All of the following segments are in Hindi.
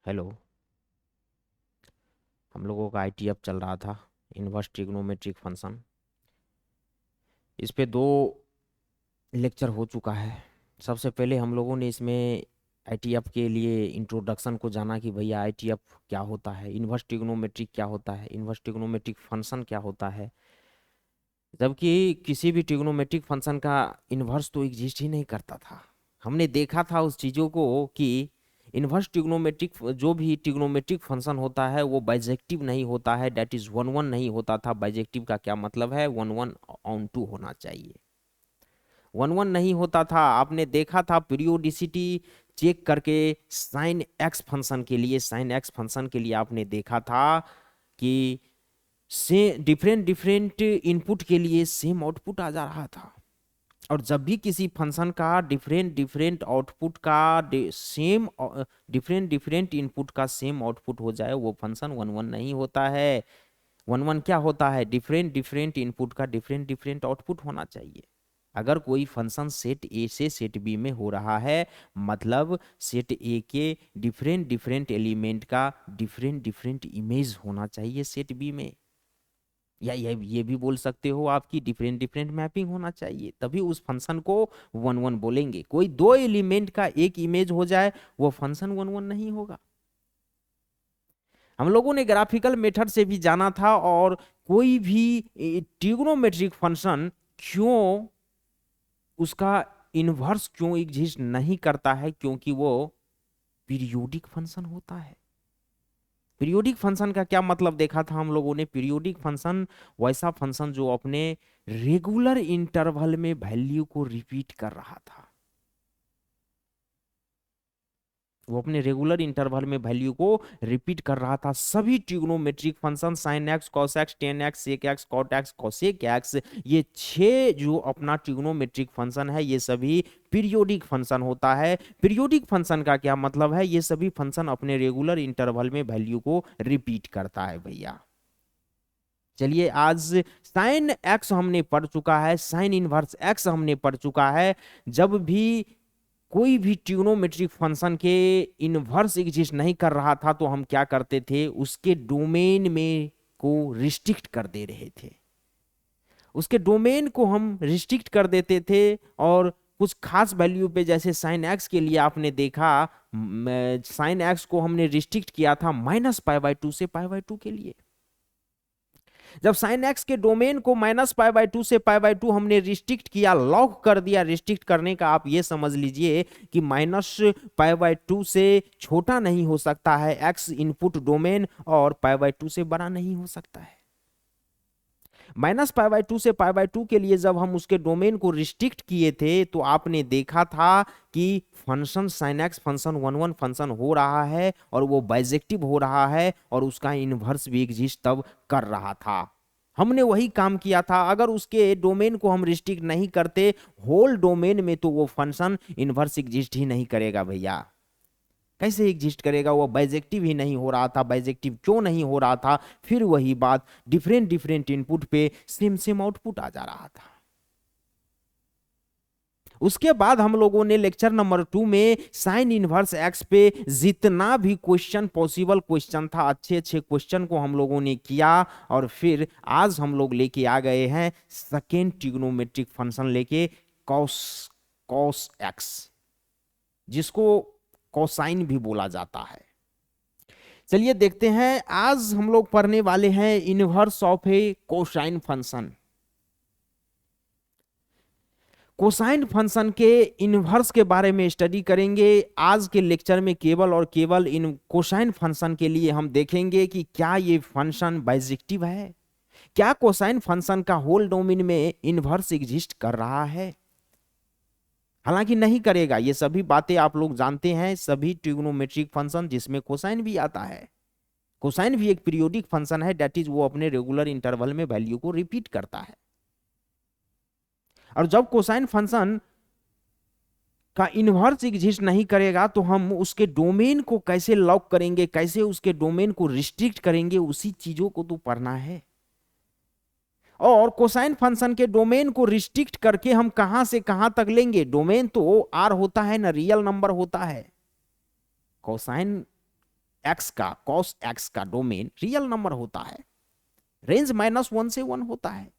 हेलो। हम लोगों का आईटीएफ चल रहा था, इनवर्स ट्रिग्नोमेट्रिक फंक्शन। इस पे दो लेक्चर हो चुका है। सबसे पहले हम लोगों ने इसमें आईटीएफ के लिए इंट्रोडक्शन को जाना कि भैया आईटीएफ क्या होता है, इनवर्स ट्रिग्नोमेट्रिक क्या होता है, इनवर्स ट्रिग्नोमेट्रिक फंक्शन क्या होता है। जबकि किसी भी ट्रिग्नोमेट्रिक फंक्शन का इन्वर्स तो एग्जिस्ट ही नहीं करता था। हमने देखा था उस चीज़ों को कि इन्वर्स ट्रिग्नोमेट्रिक जो भी ट्रिग्नोमेट्रिक फंक्शन होता है वो बाइजेक्टिव नहीं होता है, डेट इज वन वन नहीं होता था। बाइजेक्टिव का क्या मतलब है? वन वन ऑन टू होना चाहिए। वन वन नहीं होता था। आपने देखा था पीरियोडिसिटी चेक करके साइन एक्स फंक्शन के लिए, साइन एक्स फंक्शन के लिए आपने देखा था कि से डिफरेंट डिफरेंट इनपुट के लिए सेम आउटपुट आ जा रहा था। और जब भी किसी फंक्शन का डिफरेंट डिफरेंट आउटपुट का सेम डिफरेंट डिफरेंट इनपुट का सेम आउटपुट हो जाए वो फंक्शन वन वन नहीं होता है। वन वन क्या होता है? डिफरेंट डिफरेंट इनपुट का डिफरेंट डिफरेंट आउटपुट होना चाहिए। अगर कोई फंक्शन सेट ए से सेट बी में हो रहा है, मतलब सेट ए के डिफरेंट डिफरेंट एलिमेंट का डिफरेंट डिफरेंट इमेज होना चाहिए सेट बी में। या ये भी बोल सकते हो आपकी डिफरेंट डिफरेंट मैपिंग होना चाहिए, तभी उस फंक्शन को वन वन बोलेंगे। कोई दो एलिमेंट का एक इमेज हो जाए वो फंक्शन वन वन नहीं होगा। हम लोगों ने ग्राफिकल मेथड से भी जाना था। और कोई भी ट्रिग्नोमेट्रिक फंक्शन क्यों उसका इनवर्स क्यों एग्जिस्ट नहीं करता है? क्योंकि वो पीरियोडिक फंक्शन होता है। पीरियोडिक फंक्शन का क्या मतलब देखा था हम लोगों ने? पीरियोडिक फंक्शन वैसा फंक्शन जो अपने रेगुलर इंटरवल में वैल्यू को रिपीट कर रहा था। वो अपने रेगुलर इंटरवल में वैल्यू को रिपीट कर रहा था। सभी trigonometric function sine x, cos x, tan x, sec x, cot x, cosec x, ये छह जो अपना ट्रिग्नोमेट्रिक फंक्शन है ये सभी पीरियोडिक फंक्शन होता है। पीरियोडिक फंक्शन का क्या मतलब है? ये सभी फंक्शन अपने रेगुलर इंटरवल में वैल्यू को रिपीट करता है भैया। चलिए, आज साइन एक्स हमने पढ़ चुका है, साइन इनवर्स एक्स हमने पढ़ चुका है। जब भी कोई भी ट्रिग्नोमेट्रिक फंक्शन के इनवर्स एग्जिस्ट नहीं कर रहा था तो हम क्या करते थे? उसके डोमेन में को रिस्ट्रिक्ट कर दे रहे थे। उसके डोमेन को हम रिस्ट्रिक्ट कर देते थे और कुछ खास वैल्यू पे, जैसे साइन एक्स के लिए आपने देखा साइन एक्स को हमने रिस्ट्रिक्ट किया था -π/2 से π/2 के लिए। जब साइन एक्स के डोमेन को -π/2 से π/2 हमने रिस्ट्रिक्ट किया, लॉक कर दिया। रिस्ट्रिक्ट करने का आप ये समझ लीजिए कि -π/2 से छोटा नहीं हो सकता है एक्स इनपुट डोमेन, और π/2 से बड़ा नहीं हो सकता है। -π/2 से π/2 के लिए जब हम उसके डोमेन को रिस्ट्रिक्ट किए थे तो आपने देखा था कि function sine x function one one function हो रहा है और वो बाइजेक्टिव हो रहा है और उसका इनवर्स भी एग्जिस्ट तब कर रहा था। हमने वही काम किया था। अगर उसके डोमेन को हम रिस्ट्रिक्ट नहीं करते होल डोमेन में तो वो फंक्शन इनवर्स एग्जिस्ट ही नहीं करेगा भैया। कैसे एग्जिस्ट करेगा? वो बाइजेक्टिव ही नहीं हो रहा था। बाइजेक्टिव क्यों नहीं हो रहा था? फिर वही बात, डिफरेंट डिफरेंट इनपुट पे सेम सेम आउटपुट आ जा रहा था। उसके बाद हम लोगों ने लेक्चर नंबर 2 में साइन इनवर्स एक्स पे जितना भी क्वेश्चन पॉसिबल क्वेश्चन था, अच्छे अच्छे क्वेश्चन को हम लोगों ने किया। और फिर आज हम लोग लेके आ गए हैं सेकेंड ट्रिग्नोमेट्रिक फंक्शन लेके, कॉस कॉस एक्स, जिसको कोसाइन भी बोला जाता है। चलिए देखते हैं, आज हम लोग पढ़ने वाले हैं inverse of A cosine function. Cosine function के इनवर्स के बारे में स्टडी करेंगे आज के लेक्चर में। केवल और केवल इन कोसाइन फंक्शन के लिए हम देखेंगे कि क्या ये फंक्शन बाइजेक्टिव है, क्या कोसाइन फंक्शन का होल डोमेन में इनवर्स एग्जिस्ट कर रहा है। हालांकि नहीं करेगा, ये सभी बातें आप लोग जानते हैं। सभी ट्रिग्नोमेट्रिक फंक्शन जिसमें कोसाइन भी आता है, कोसाइन भी एक पीरियोडिक फंक्शन है, दैट इज वो अपने रेगुलर इंटरवल में वैल्यू को रिपीट करता है। और जब कोसाइन फंक्शन का इनवर्स एग्जिस्ट नहीं करेगा तो हम उसके डोमेन को कैसे लॉक करेंगे, कैसे उसके डोमेन को रिस्ट्रिक्ट करेंगे, उसी चीजों को तो पढ़ना है। और कोसाइन फंक्शन के डोमेन को रिस्ट्रिक्ट करके हम कहां से कहां तक लेंगे? डोमेन तो आर होता है ना, रियल नंबर होता है। कोसाइन cos x का डोमेन रियल नंबर होता है। रेंज -1 से 1 होता है।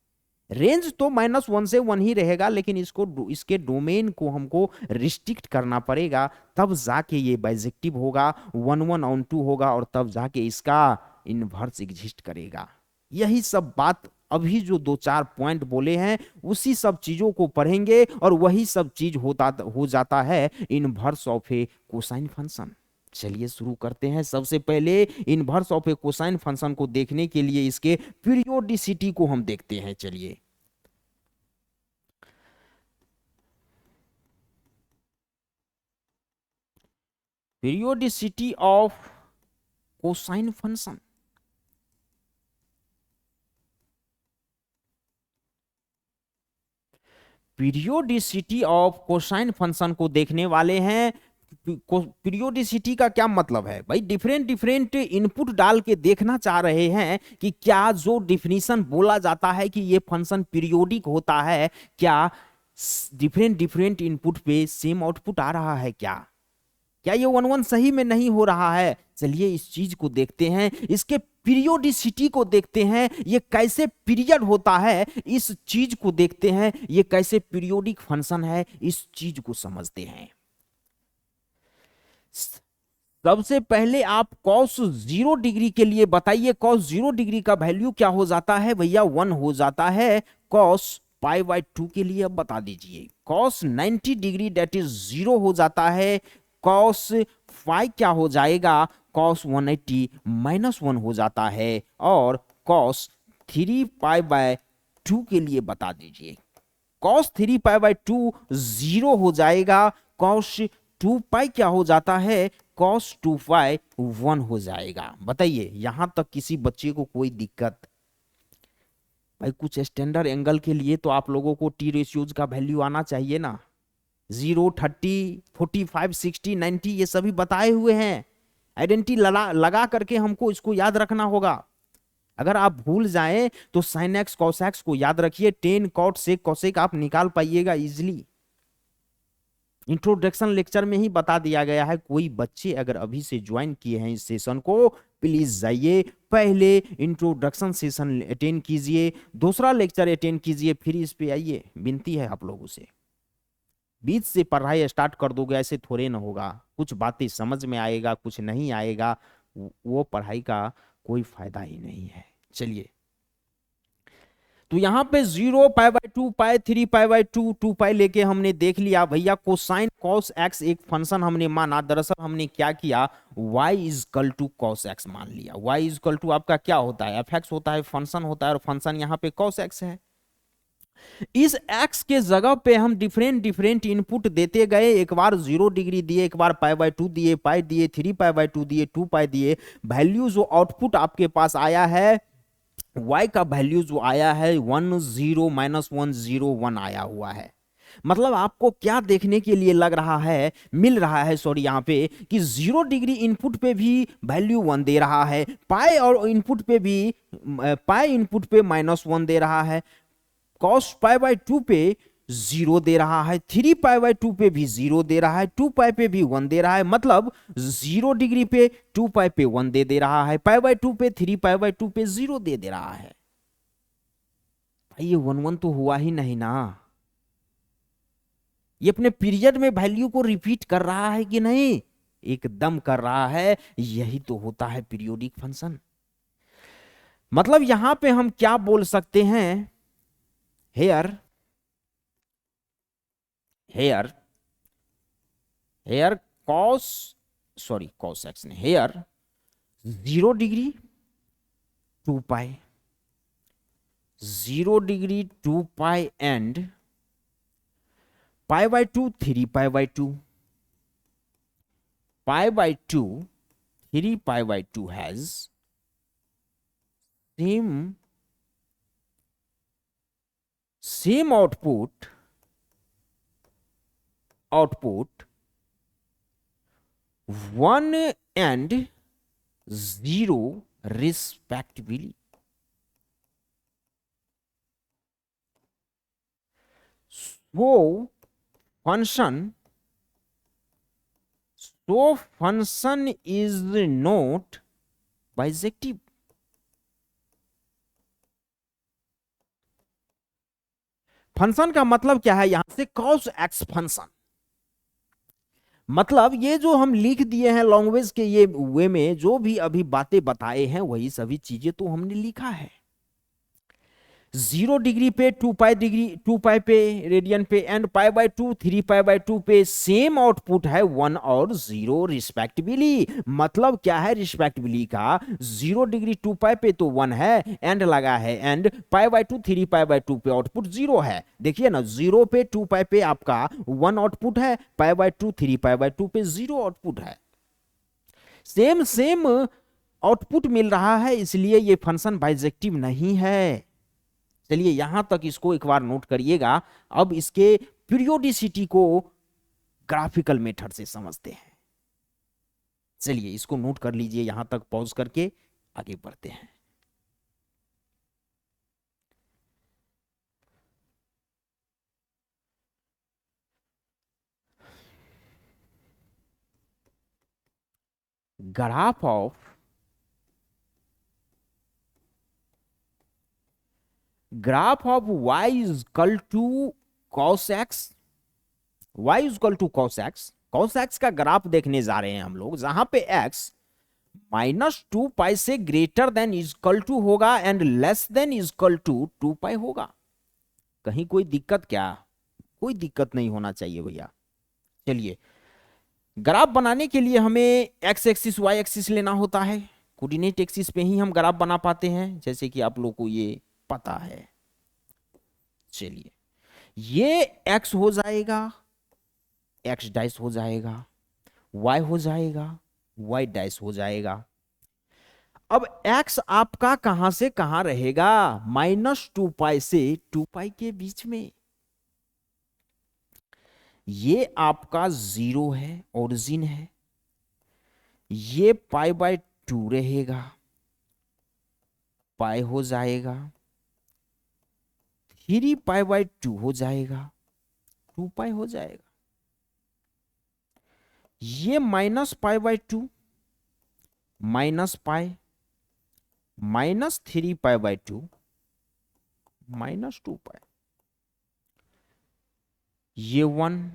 रेंज तो -1 से 1 ही रहेगा, लेकिन इसके डोमेन को हमको रिस्ट्रिक्ट करना पड़ेगा, तब जाके ये बाइजेक्टिव होगा, 1 1 ऑन 2 होगा, और तब जाके इसका इनवर्स एग्जिस्ट करेगा। यही सब बात अभी जो 2 4 पॉइंट बोले हैं उसी सब चीजों को पढ़ेंगे, और वही सब चीज हो जाता है inverse of A cosine function. चलिए शुरू करते हैं। सबसे पहले inverse of A cosine function को देखने के लिए इसके पीरियोडिसिटी को हम देखते हैं। चलिए, periodicity of cosine function. Periodicity of cosine function को देखने वाले हैं। पीरियोडिसिटी का क्या मतलब है भाई? डिफरेंट डिफरेंट इनपुट डाल के देखना चाह रहे हैं कि क्या जो डिफिनीशन बोला जाता है कि ये फंक्शन पीरियोडिक होता है, क्या डिफरेंट डिफरेंट इनपुट पे सेम आउटपुट आ रहा है? क्या ये 1 1 सही में नहीं हो रहा है? चलिए इस चीज को देखते हैं, इसके पीरियोडिसिटी को देखते हैं, ये कैसे पीरियड होता है, इस चीज को देखते हैं, ये कैसे पीरियोडिक फंक्शन है, इस चीज को समझते हैं। सबसे पहले आप cos 0 डिग्री के लिए बताइए, cos 0 डिग्री का वैल्यू क्या हो जाता है भैया? 1 हो जाता है। cos π/2 के लिए अब बता दीजिए। cos 90 डिग्री डेट इज 0 हो जाता है। cos phi क्या हो जाएगा? cos 180 -1 हो जाता है। और cos 3π/2 के लिए बता दीजिए। cos 3π/2 0 हो जाएगा। cos 2π क्या हो जाता है? cos 2π 1 हो जाएगा। बताइए यहां तक किसी बच्चे को कोई दिक्कत? भाई कुछ स्टैंडर्ड एंगल के लिए तो आप लोगों को टी रेशियोज का वैल्यू आना चाहिए ना। 0 30 45 60 90 ये सभी बताए हुए हैं। आइडेंटिटी लगा करके हमको इसको याद रखना होगा। अगर आप भूल जाएं तो sin x cos x को याद रखिए, tan cot sec cosec आप निकाल पाइएगा इजिली। इंट्रोडक्शन लेक्चर में ही बता दिया गया है। कोई बच्चे अगर अभी से ज्वाइन किए हैं इस सेशन को, प्लीज जाइए पहले इंट्रोडक्शन सेशन अटेंड कीजिए, दूसरा लेक्चर अटेंड कीजिए, फिर इस पे आइए। विनती है आप लोगों से, बीच से पढ़ाई स्टार्ट कर दोगे ऐसे थोड़े ना होगा। कुछ बातें समझ में आएगा, कुछ नहीं आएगा, वो पढ़ाई का कोई फायदा ही नहीं है। चलिए, तो यहां पे 0 π/2 पाई 3π/2 2π लेके हमने देख लिया भैया। कोसाइन cos x एक फंक्शन हमने माना। दरअसल हमने क्या किया, y is equal to cos x मान लिया। y इजकल टू आपका क्या होता है? fx होता है, फंक्शन होता है, और फंक्शन यहाँ पे cos x है। इस x के जगह पे हम डिफरेंट डिफरेंट इनपुट देते गए। एक बार 0 डिग्री दिए, एक बार π/2 दिए, पाई दिए, 3π/2 दिए, 2π दिए। वैल्यू जो आउटपुट आपके पास आया है, y का वैल्यू जो आया है 1 0 -1 0 1 आया हुआ है। मतलब आपको क्या देखने के लिए लग रहा है, मिल रहा है, सॉरी, यहाँ पे कि 0 डिग्री इनपुट पे भी वैल्यू 1 दे रहा है, पाई और इनपुट पे भी, पाई इनपुट पे -1 दे रहा है, cos π/2 पे 0 दे रहा है, 3π/2 पे भी 0 दे रहा है, 2π पे भी 1 दे रहा है। मतलब 0 डिग्री पे 2π पे 1 दे रहा है, π/2 पे 3π/2 पे 0 दे रहा है। भाई ये 1 1 तो हुआ ही नहीं ना। ये अपने पीरियड में वैल्यू को रिपीट कर रहा है कि नहीं? एकदम कर रहा है। यही तो होता है पीरियोडिक फंक्शन। मतलब यहां पे हम क्या बोल सकते हैं, here here here cos, sorry cos x ने, here 0 degree 2π, 0 degree 2π and π/2 3π/2, π/2 3π/2 has same output 1 and 0 respectively. So function तो function is not bijective. Function का मतलब क्या है यहां से, कॉस एक्स फंक्शन। मतलब ये जो हम लिख दिए हैं लैंग्वेज के ये वे में, जो भी अभी बातें बताए हैं वही सभी चीजें तो हमने लिखा है। 0 डिग्री पे 2 पाई डिग्री, 2 पाई पे रेडियन पे, एंड पाई/2 3 पाई/2 पे सेम आउटपुट है 1 और 0 रिस्पेक्टिवली। मतलब क्या है रिस्पेक्टिवली का, 0 डिग्री 2 पाई पे तो 1 है एंड लगा है, एंड पाई/2 3 पाई/2 पे आउटपुट 0 है। देखिए ना, 0 पे 2 पाई पे आपका 1 आउटपुट है, पाई/2 3 पाई/2 पे 0 आउटपुट है। सेम सेम आउटपुट मिल रहा है, इसलिए ये फंक्शन बाइजेक्टिव नहीं है। चलिए यहां तक इसको एक बार नोट करिएगा। अब इसके पीरियोडिसिटी को ग्राफिकल मेथड से समझते हैं। चलिए इसको नोट कर लीजिए, यहां तक पॉज करके आगे बढ़ते हैं। Graph of y is equal to cos x, y is equal to cos x। cos x का ग्राफ देखने जा रहे हैं हम लोग, जहां पे x -2 पाई से greater than is equal to होगा and less than is equal to 2 pi होगा। कहीं कोई दिक्कत क्या? कोई दिक्कत नहीं होना चाहिए भैया। चलिए ग्राफ बनाने के लिए हमें एक्स एक्सिस वाई एक्सिस लेना होता है, कोऑर्डिनेट एक्सिस पे ही हम ग्राफ बना पाते हैं, जैसे कि आप लोग को ये पता है। चलिए ये एक्स हो जाएगा, एक्स डैश हो जाएगा, वाई हो जाएगा, वाई डैश हो जाएगा। अब एक्स आपका कहां से कहां रहेगा, -2 पाई से 2 पाई के बीच में। ये आपका 0 है, ओरिजिन है। ये पाई/2 रहेगा, पाई हो जाएगा, 3 पाई/2 हो जाएगा, 2 पाई हो जाएगा। ये -पाई/2 -पाई, -3 पाई/2 -2 पाई। ये 1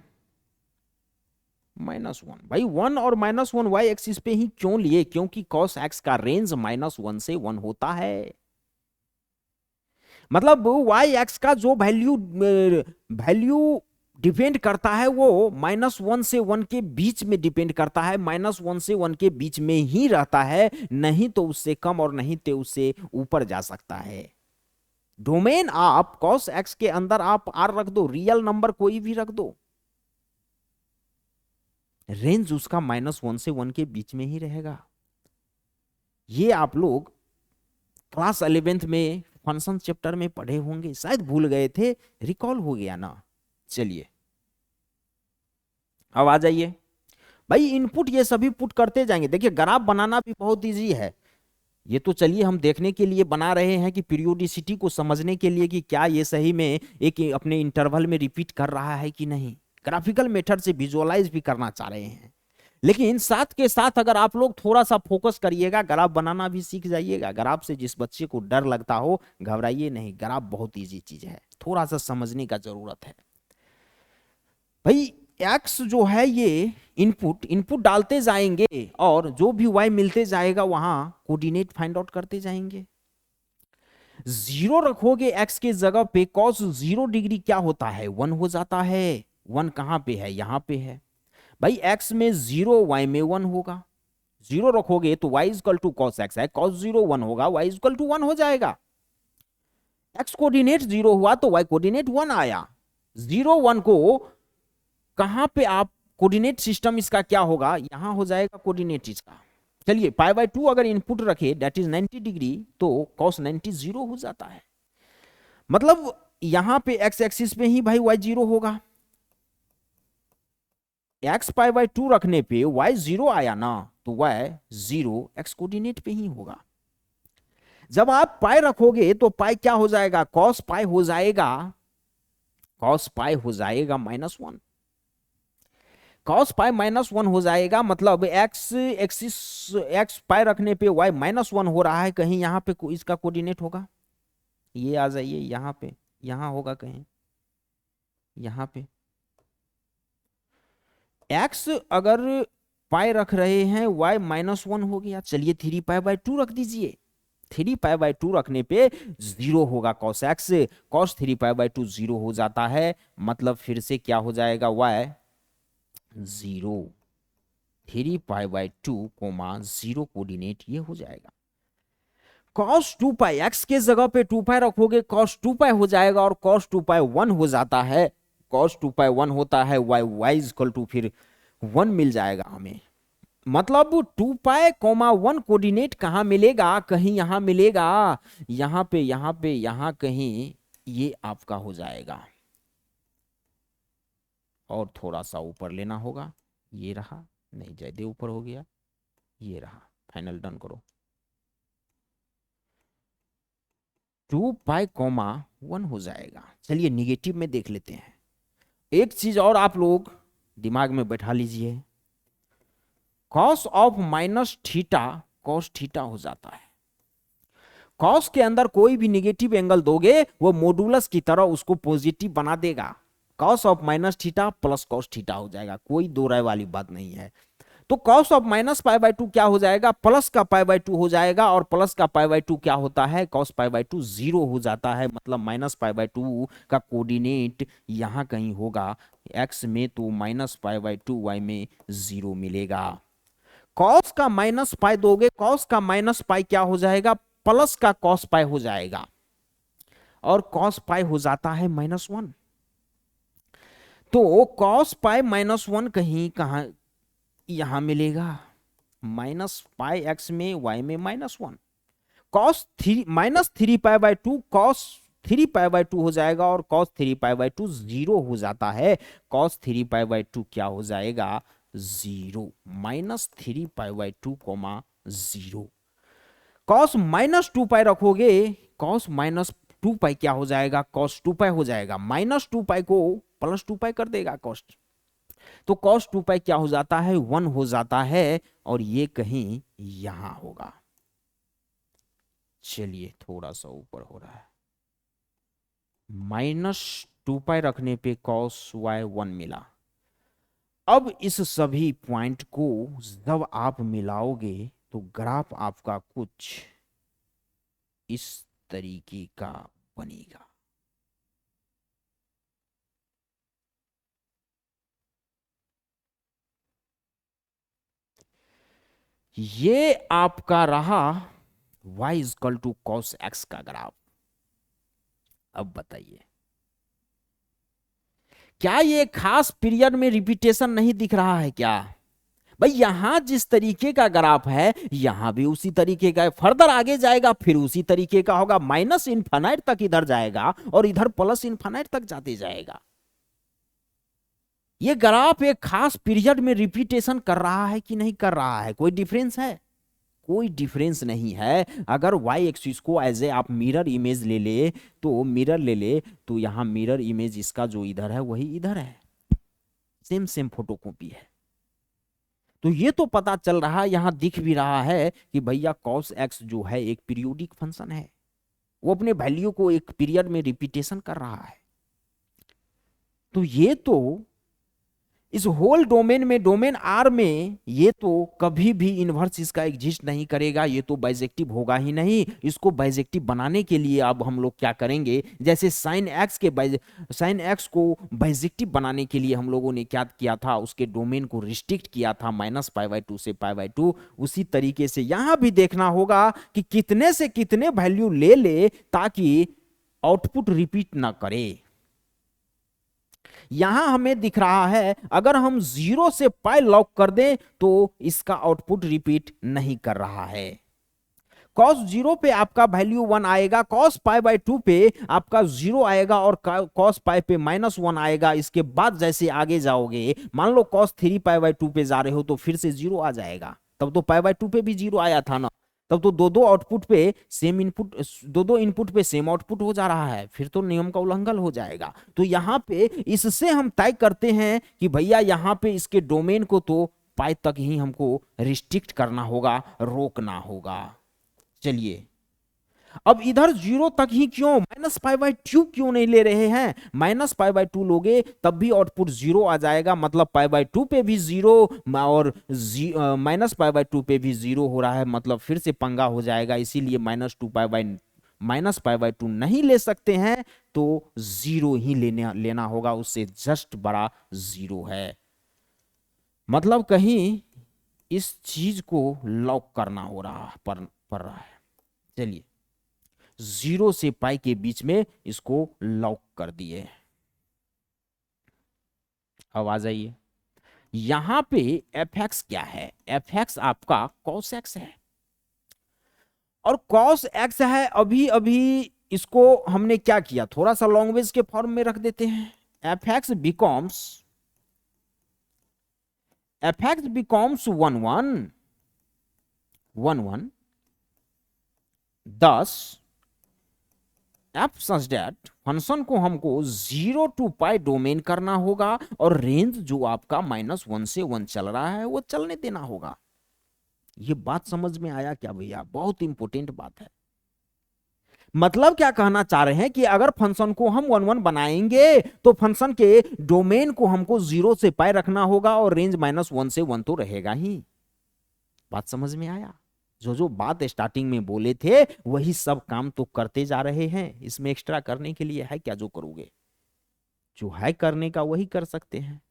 -1। भाई 1 और -1 वाई एक्सिस पे ही क्यों लिए, क्योंकि cos x का रेंज -1 से 1 होता है। मतलब वाई एक्स का जो वैल्यू डिपेंड करता है वो -1 से 1 के बीच में डिपेंड करता है, -1 से 1 के बीच में ही रहता है, नहीं तो उससे कम और नहीं तो उससे ऊपर जा सकता है। डोमेन आप cos x के अंदर आप r रख दो, रियल नंबर कोई भी रख दो, रेंज उसका -1 से 1 के बीच में ही रहेगा। ये आप लोग क्लास 11th में फंक्शन चैप्टर में पढ़े होंगे, शायद भूल गए थे, रिकॉल हो गया ना। चलिए अब आ जाइए भाई, इनपुट ये सभी पुट करते जाएंगे। देखिए ग्राफ बनाना भी बहुत इजी है, ये तो चलिए हम देखने के लिए बना रहे हैं कि पीरियोडिसिटी को समझने के लिए कि क्या ये सही में एक अपने इंटरवल में रिपीट कर रहा है कि नहीं। ग्राफिकल मेथड से विजुअलाइज भी करना चाह रहे हैं, लेकिन साथ के साथ अगर आप लोग थोड़ा सा फोकस करिएगा, ग्राफ बनाना भी सीख जाइएगा। ग्राफ से जिस बच्चे को डर लगता हो घबराइए नहीं, ग्राफ बहुत इजी चीज है, थोड़ा सा समझने का जरूरत है। भाई एक्स जो है ये इनपुट इनपुट डालते जाएंगे और जो भी वाई मिलते जाएगा वहां कोऑर्डिनेट फाइंड आउट करते जाएंगे। 0 रखोगे एक्स के जगह पे, cos 0 डिग्री क्या होता है, 1 हो जाता है। 1 कहां पे है, यहां पे है। भाई x में 0, y में 1 होगा। 0 रखोगे तो y equal to cos x है, cos 0 1 होगा, y इक्वल टू 1 हो जाएगा। x कोऑर्डिनेट 0 हुआ तो y कोऑर्डिनेट 1 आया। 0 1 को कहां पे आप कोऑर्डिनेट सिस्टम इसका क्या होगा, यहां हो जाएगा कोऑर्डिनेट इसका। चलिए पाई/2 अगर इनपुट रखे दैट इज 90 डिग्री, तो cos 90 0 हो जाता है। मतलब यहां पे x एक्सिस पे ही भाई y 0 होगा। x पाई/2 रखने पे y 0 आया ना, तो y 0 x कोऑर्डिनेट पे ही होगा। जब आप पाई रखोगे तो पाई क्या हो जाएगा, cos पाई हो जाएगा, cos पाई हो जाएगा -1। कॉस पाई -1 हो जाएगा, मतलब एक्स एक्सिस एक्स पाई रखने पे वाई -1 हो रहा है, कहीं यहाँ पे इसका कोऑर्डिनेट होगा, ये आ जाइए यहाँ पे, यहाँ होगा कहीं यहाँ पे। एक्स अगर पाई रख रहे हैं, वाई -1 हो गया, चलिए 3π/2 रख दीजिए। 3π/2 रखने पे 0 होगा कॉस एक्स, कॉस 3π/2 0 हो जाता है, मतलब फिर से क्या हो जाएगा, वाई 0, 3π/2 0 कोऑर्डिनेट ये हो जाएगा। cos 2π x के जगह पे 2π रखोगे cos 2π हो जाएगा, और cos 2π 1 हो जाता है, cos 2π 1 होता है, y इक्वल टू फिर 1 मिल जाएगा हमें। मतलब 2π 1 कोऑर्डिनेट कहां मिलेगा, कहीं यहां मिलेगा, यहां पे यहां कहीं ये आपका हो जाएगा, और थोड़ा सा ऊपर लेना होगा, ये रहा, नहीं ज्यादा ऊपर हो गया, ये रहा, फाइनल डन करो। 2π 1 हो जाएगा। चलिए निगेटिव में देख लेते हैं। एक चीज और आप लोग दिमाग में बैठा लीजिए, cos of minus theta cos theta हो जाता है। कॉस के अंदर कोई भी निगेटिव एंगल दोगे वो मॉडुलस की तरह उसको पॉजिटिव बना देगा, cos of minus theta plus cos theta हो जाएगा, कोई दो राय वाली बात नहीं है। तो कॉस ऑफ -π/2 क्या हो जाएगा, प्लस का π/2 हो जाएगा, और प्लस का π/2 क्या होता है, cos π/2 0 हो जाता है, मतलब -π/2 का कोऑर्डिनेट यहां कहीं होगा, x में तो -π/2, y में 0 मिलेगा। cos का -π दोगे, cos का -π क्या हो जाएगा, प्लस का cos π हो जाएगा, और cos π हो जाता है -1। तो cos π -1 कहीं कहां यहां मिलेगा, -πx में y में -1, cos 3π/2 cos 3π/2 हो जाएगा, और cos 3π/2 0 हो जाता है, cos 3π/2 क्या हो जाएगा, 0, -3π/2, 0। cos -2π रखोगे, cos -2π क्या हो जाएगा, cos 2π हो जाएगा, -2π को +2π कर देगा cos, तो cos 2π क्या हो जाता है, 1 हो जाता है, और ये कहीं यहां होगा। चलिए थोड़ा सा ऊपर हो रहा है, -2π रखने पे cos y 1 मिला। अब इस सभी पॉइंट को जब आप मिलाओगे तो ग्राफ आपका कुछ इस तरीके का बनेगा। ये आपका रहा y equal to cos x का ग्राफ। अब बताइए, क्या ये खास पीरियड में रिपीटेशन नहीं दिख रहा है क्या? भाई यहां जिस तरीके का ग्राफ है यहां भी उसी तरीके का है, फर्दर आगे जाएगा फिर उसी तरीके का होगा, माइनस इनफाइनाइट तक इधर जाएगा और इधर प्लस इनफाइनाइट तक जाते जाएगा। ये ग्राफ एक खास पीरियड में रिपीटेशन कर रहा है कि नहीं कर रहा है, कोई डिफरेंस है? कोई डिफरेंस नहीं है। अगर वाई एक्सिस को एज ए आप मिरर इमेज ले ले तो मिरर ले ले तो यहां मिरर इमेज इसका जो इधर है वही इधर है, सेम सेम फोटोकॉपी है। तो ये तो पता चल रहा है, यहां दिख भी रहा है कि भैया cos x जो है एक पीरियोडिक फंक्शन है, वो अपने वैल्यू को एक पीरियड में रिपीटेशन कर रहा है। तो ये तो इस होल डोमेन में, डोमेन आर में, ये तो कभी भी इन्वर्स इसका एग्जिस्ट नहीं करेगा, ये तो बाइजेक्टिव होगा ही नहीं। इसको बाइजेक्टिव बनाने के लिए अब हम लोग क्या करेंगे, जैसे साइन एक्स को बाइजेक्टिव बनाने के लिए हम लोगों ने क्या किया था, उसके डोमेन को रिस्ट्रिक्ट किया था -π/2 से π/2, उसी तरीके से यहां भी देखना होगा कि कितने से कितने वैल्यू ले ले ताकि आउटपुट रिपीट ना करे। यहां हमें दिख रहा है अगर हम 0 से पाई लॉक कर दें तो इसका आउटपुट रिपीट नहीं कर रहा है। cos 0 पे आपका वैल्यू 1 आएगा, cos π/2 पे आपका 0 आएगा, और cos π पे -1 आएगा। इसके बाद जैसे आगे जाओगे, मान लो cos 3π/2 पे जा रहे हो तो फिर से 0 आ जाएगा, तब तो π/2 पे भी 0 आया था ना, तब तो दो दो आउटपुट पे सेम इनपुट, दो दो इनपुट पे सेम आउटपुट हो जा रहा है, फिर तो नियम का उल्लंघन हो जाएगा। तो यहाँ पे इससे हम तय करते हैं कि भैया यहाँ पे इसके डोमेन को तो पाई तक ही हमको रिस्ट्रिक्ट करना होगा, रोकना होगा। चलिए अब इधर 0 तक ही क्यों, -π/2 क्यों नहीं ले रहे हैं? -π/2 लोगे तब भी आउटपुट 0 आ जाएगा, मतलब π/2 पे भी 0 और -π/2 पे भी 0 हो रहा है, मतलब फिर से पंगा हो जाएगा। इसीलिए -π/2 नहीं ले सकते हैं, तो 0 ही लेना होगा, उससे जस्ट बड़ा 0 है। मतलब कहीं इस चीज को लॉक करना हो रहा पड़ रहा है। चलिए 0 से पाई के बीच में इसको लॉक कर दिए। अब आ जाइए, यहां पे fx क्या है? fx आपका cos x है, और cos x है। अभी अभी इसको हमने क्या किया, थोड़ा सा लॉन्ग्वेज के फॉर्म में रख देते हैं। fx becomes 1 1 thus F such that function को हमको 0 to π डोमेन करना होगा, और रेंज जो आपका -1 से 1 चल रहा है वो चलने देना होगा। ये बात समझ में आया क्या भैया? बहुत इंपॉर्टेंट बात है। मतलब क्या कहना चाह रहे हैं कि अगर फंक्शन को हम 1 1 बनाएंगे तो फंक्शन के डोमेन को हमको 0 से π रखना होगा, और रेंज -1 से 1 तो रहेगा ही। बात समझ में आया? जो बात स्टार्टिंग में बोले थे वही सब काम तो करते जा रहे हैं। इसमें एक्स्ट्रा करने के लिए है क्या? जो करोगे, जो है करने का वही कर सकते हैं।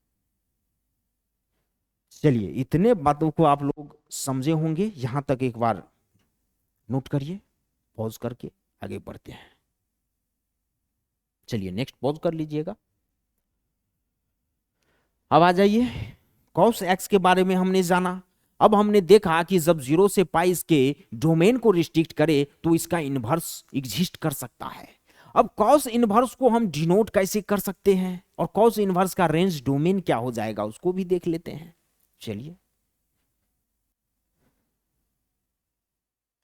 चलिए इतने बातों को आप लोग समझे होंगे, यहां तक एक बार नोट करिए, पॉज करके आगे बढ़ते हैं। चलिए नेक्स्ट पॉज कर लीजिएगा। अब आ जाइए, cos x के बारे में हमने जाना। अब हमने देखा कि जब 0 से π इसके डोमेन को रिस्ट्रिक्ट करे तो इसका इनवर्स एग्जिस्ट कर सकता है। अब cos इनवर्स को हम डिनोट कैसे कर सकते हैं, और cos इनवर्स का रेंज डोमेन क्या हो जाएगा उसको भी देख लेते हैं। चलिए,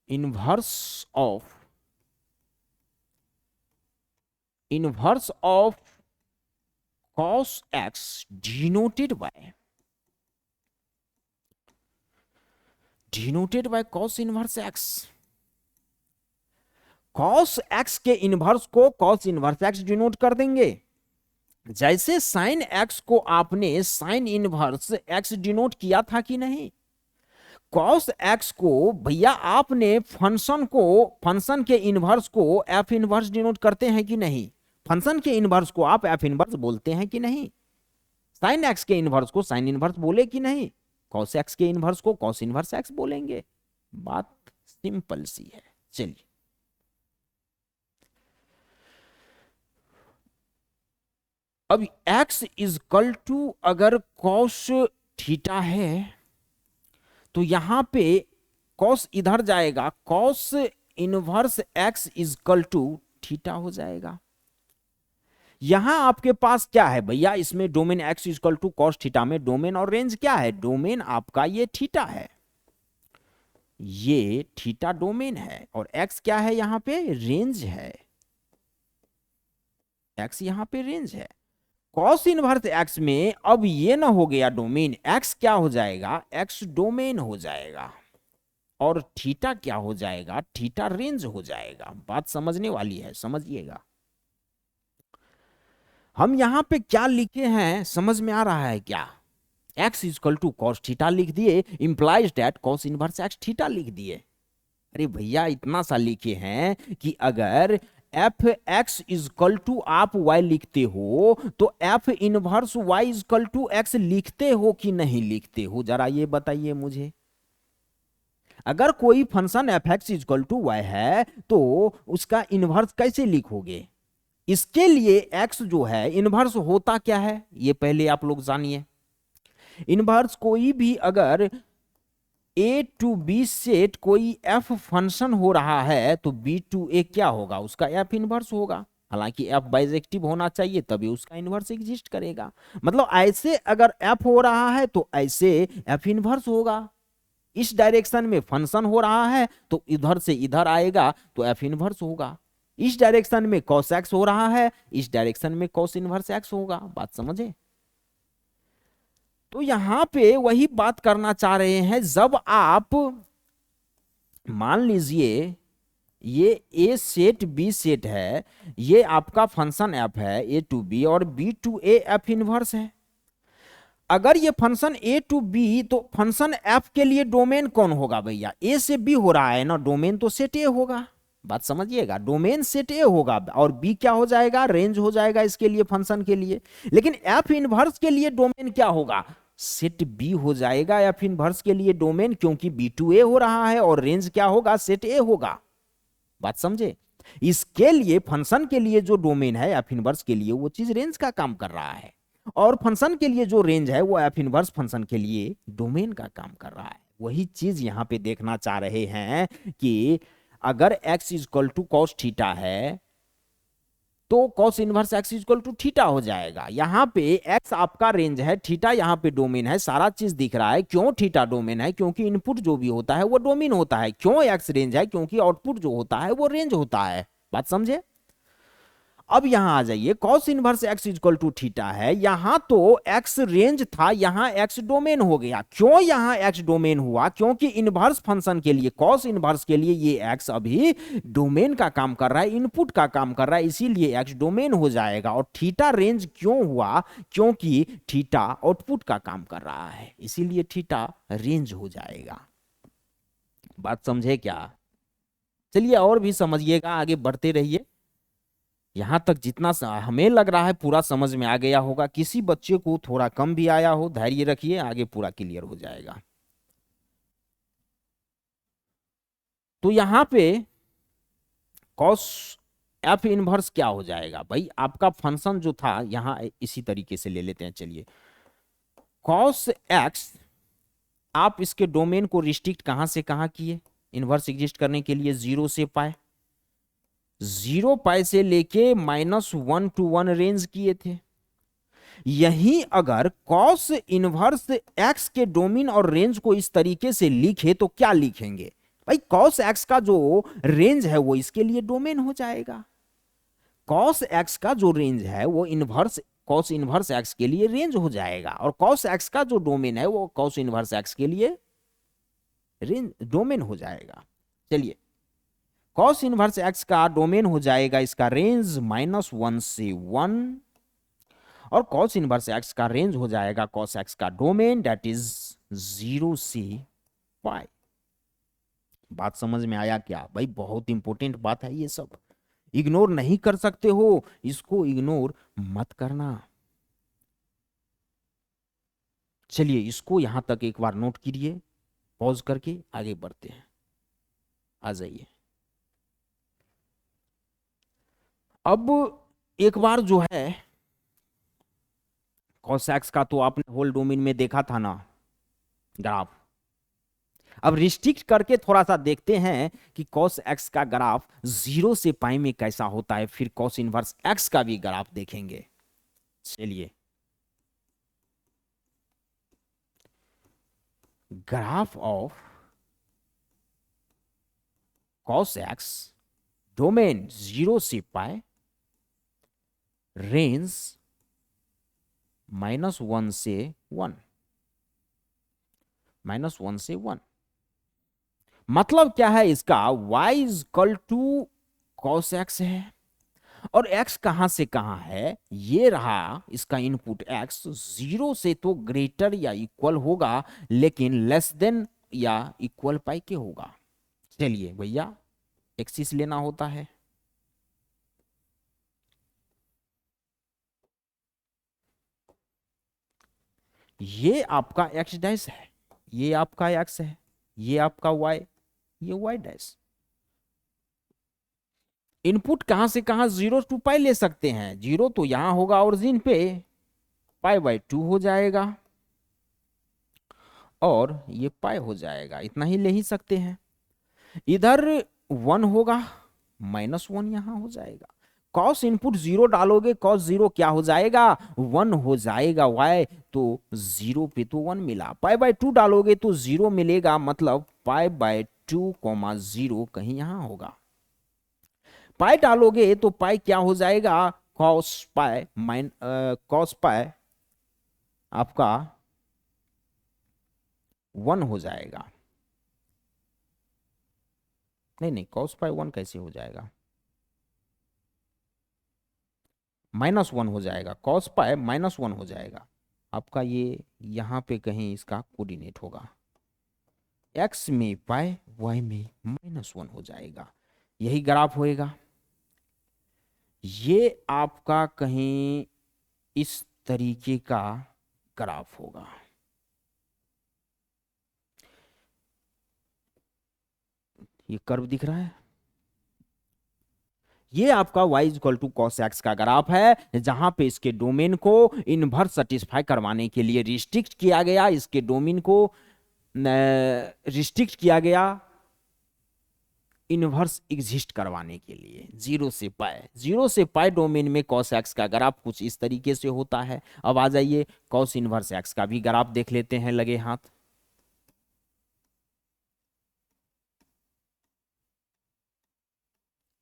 inverse of cos x denoted by cos inverse x। cos x के इनवर्स को cos इनवर्स x डिनोट कर देंगे, जैसे sin x को आपने sin इनवर्स x डिनोट किया था कि नहीं। cos x को भैया आपने फंक्शन के इनवर्स को f इनवर्स डिनोट करते हैं कि नहीं। फंक्शन के इनवर्स को आप f इनवर्स बोलते हैं कि नहीं। sin x के इनवर्स को sin इनवर्स बोले कि नहीं। cos x के इनवर्स को cos इनवर्स x बोलेंगे। बात सिंपल सी है। चलिए अब x इजकल टू अगर cos थीटा है तो यहां पे cos इधर जाएगा, cos inverse x is equal to theta हो जाएगा। यहां आपके पास क्या है भैया, इसमें domain x is equal to cos theta में डोमेन और रेंज क्या है? डोमेन आपका ये थीटा है, ये थीटा डोमेन है, और x क्या है? यहां पे रेंज है, x यहां पे रेंज है। cos इनवर्स x में अब ये ना हो गया डोमेन, x क्या हो जाएगा? x डोमेन हो जाएगा, और थीटा क्या हो जाएगा? थीटा रेंज हो जाएगा। बात समझने वाली है, समझिएगा। हम यहां पे क्या लिखे हैं समझ में आ रहा है क्या? x is equal to cos theta लिख दिए, implies that cos inverse x theta लिख दिए। अरे भैया इतना सा लिखे हैं कि अगर एफ एक्स इजकल टू आप y लिखते हो तो f inverse y is equal to x लिखते हो कि नहीं लिखते हो? जरा ये बताइए मुझे। अगर कोई function f x is equal to y है तो उसका इनवर्स कैसे लिखोगे? इसके लिए x जो है इनवर्स होता क्या है ये पहले आप लोग जानिए। इनवर्स कोई भी अगर a टू b सेट कोई f फंक्शन हो रहा है तो b टू a क्या होगा? उसका f इनवर्स होगा। हालांकि f बाइजेक्टिव होना चाहिए तभी उसका इनवर्स एग्जिस्ट करेगा। मतलब ऐसे अगर f हो रहा है तो ऐसे f इनवर्स होगा। इस डायरेक्शन में फंक्शन हो रहा है तो इधर से इधर आएगा तो एफ इनवर्स होगा। इस डायरेक्शन में cos x हो रहा है, इस डायरेक्शन में cos इनवर्स x होगा। बात समझे? तो यहां पे वही बात करना चाह रहे हैं, जब आप मान लीजिए ये ए सेट बी सेट है, ये आपका फंक्शन एफ है ए टू बी और B to A f inverse है। अगर ये फंक्शन ए टू बी, तो फंक्शन एफ के लिए डोमेन कौन होगा भैया? ए से बी हो रहा है ना, डोमेन तो सेट ए होगा। बात समझिएगा, डोमेन सेट ए होगा और बी क्या हो जाएगा? रेंज हो जाएगा इसके लिए, फंक्शन के लिए। लेकिन एफ इनवर्स के लिए डोमेन क्या होगा? सेट बी हो जाएगा एफ इनवर्स के लिए डोमेन, क्योंकि बी टू ए हो रहा है और रेंज क्या होगा? सेट ए होगा। बात समझे? इसके लिए फंक्शन के लिए जो डोमेन है एफ इनवर्स के लिए, वो चीज रेंज का काम कर रहा है, और फंक्शन के लिए जो रेंज है वो एफ इनवर्स फंक्शन के लिए डोमेन का काम कर रहा है। वही चीज यहां पे देखना चाह रहे हैं कि अगर x equal to cos theta है तो cos inverse x equal to theta हो जाएगा। यहां पे x आपका रेंज है, थीटा यहां पे डोमेन है, सारा चीज दिख रहा है। क्यों थीटा डोमेन है? क्योंकि इनपुट जो भी होता है वो डोमेन होता है। क्यों x रेंज है? क्योंकि आउटपुट जो होता है वो रेंज होता है। बात समझे? अब यहां आ जाइए, cos inverse x equal to theta है, यहां तो x रेंज था, यहां x डोमेन हो गया। क्यों यहां x डोमेन हुआ? क्योंकि इनवर्स फंक्शन के लिए, cos इनवर्स के लिए ये x अभी डोमेन का काम कर रहा है, इनपुट का काम कर रहा है, इसीलिए x डोमेन हो जाएगा। और थीटा रेंज क्यों हुआ? क्योंकि थीटा आउटपुट का काम कर रहा है, इसीलिए थीटा रेंज हो जाएगा। बात समझे क्या? चलिए और भी समझिएगा, आगे बढ़ते रहिए। यहां तक जितना हमें लग रहा है पूरा समझ में आ गया होगा। किसी बच्चे को थोड़ा कम भी आया हो, धैर्य रखिए, आगे पूरा क्लियर हो जाएगा। तो यहां पे cos एफ इनवर्स क्या हो जाएगा भाई? आपका फंक्शन जो था यहां इसी तरीके से ले लेते हैं। चलिए, cos x, आप इसके डोमेन को रिस्ट्रिक्ट कहां से कहां किए इनवर्स एग्जिस्ट करने के लिए? 0 से पाए, 0 पाई से लेके -1 to 1 रेंज किए थे। यही अगर cos इनवर्स x के डोमेन और रेंज को इस तरीके से लिखे तो क्या लिखेंगे भाई? cos x का जो रेंज है वो इसके लिए डोमेन हो जाएगा। cos x का जो रेंज है वो इनवर्स cos इनवर्स x के लिए रेंज हो जाएगा, और cos x का जो डोमेन है वो cos इनवर्स x के लिए रेंज डोमेन हो जाएगा। चलिए, cos इनवर्स x का डोमेन हो जाएगा इसका रेंज -1 से 1, और cos इनवर्स x का रेंज हो जाएगा cos x का डोमेन, दैट इज 0 से पाई। बात समझ में आया क्या भाई? बहुत इंपॉर्टेंट बात है, ये सब इग्नोर नहीं कर सकते हो, इसको इग्नोर मत करना। चलिए, इसको यहां तक एक बार नोट कीजिए, पॉज करके आगे बढ़ते हैं। आ जाइए, अब एक बार जो है cos x का तो आपने होल डोमेन में देखा था ना ग्राफ। अब रिस्ट्रिक्ट करके थोड़ा सा देखते हैं कि cos x का ग्राफ 0 से पाई में कैसा होता है, फिर cos इनवर्स x का भी ग्राफ देखेंगे। चलिए, graph of cos x, domain 0 से पाई, रेंज -1 से 1, -1 से 1। मतलब क्या है इसका? y equal to cos x है, और x कहां से कहां है? ये रहा इसका इनपुट x, 0 से तो ग्रेटर या इक्वल होगा, लेकिन लेस देन या इक्वल पाई के होगा। चलिए भैया, एक्सिस लेना होता है। ये आपका x डैश है, ये आपका x है, ये आपका y, ये y डैश। इनपुट कहां से कहां? 0 टू पाई ले सकते हैं। 0 तो यहां होगा ओरिजिन पे, π/2 हो जाएगा, और ये पाई हो जाएगा, इतना ही ले ही सकते हैं। इधर 1 होगा, -1 यहां हो जाएगा। कॉस इनपुट 0 डालोगे, कॉस 0 क्या हो जाएगा, 1 हो जाएगा। वाई तो 0 पे तो 1 मिला। पाई बाय 2 डालोगे तो 0 मिलेगा, मतलब पाई बाय 2 कॉमा 0 कहीं यहां होगा। पाई डालोगे तो पाई क्या हो जाएगा, कॉस पाई कॉस पाई आपका 1 हो जाएगा। नहीं नहीं, कॉस पाई 1 कैसे हो जाएगा, -1 हो जाएगा। कॉस पाई -1 हो जाएगा आपका। ये यहां पे कहीं इसका कोऑर्डिनेट होगा, एक्स में पाई, वाई में -1 हो जाएगा, यही ग्राफ होएगा। ये आपका कहीं इस तरीके का ग्राफ होगा। ये कर्व दिख रहा है, ये आपका y equal to cos x का ग्राफ है, जहां पे इसके डोमेन को इनवर्स सेटिस्फाई करवाने के लिए रिस्ट्रिक्ट किया गया, इसके डोमेन को रिस्ट्रिक्ट किया गया इनवर्स एग्जिस्ट करवाने के लिए। 0 से पाई डोमेन में कॉस एक्स का ग्राफ कुछ इस तरीके से होता है। अब आ जाइए कॉस इनवर्स एक्स का भी ग्राफ देख लेते हैं लगे हाथ।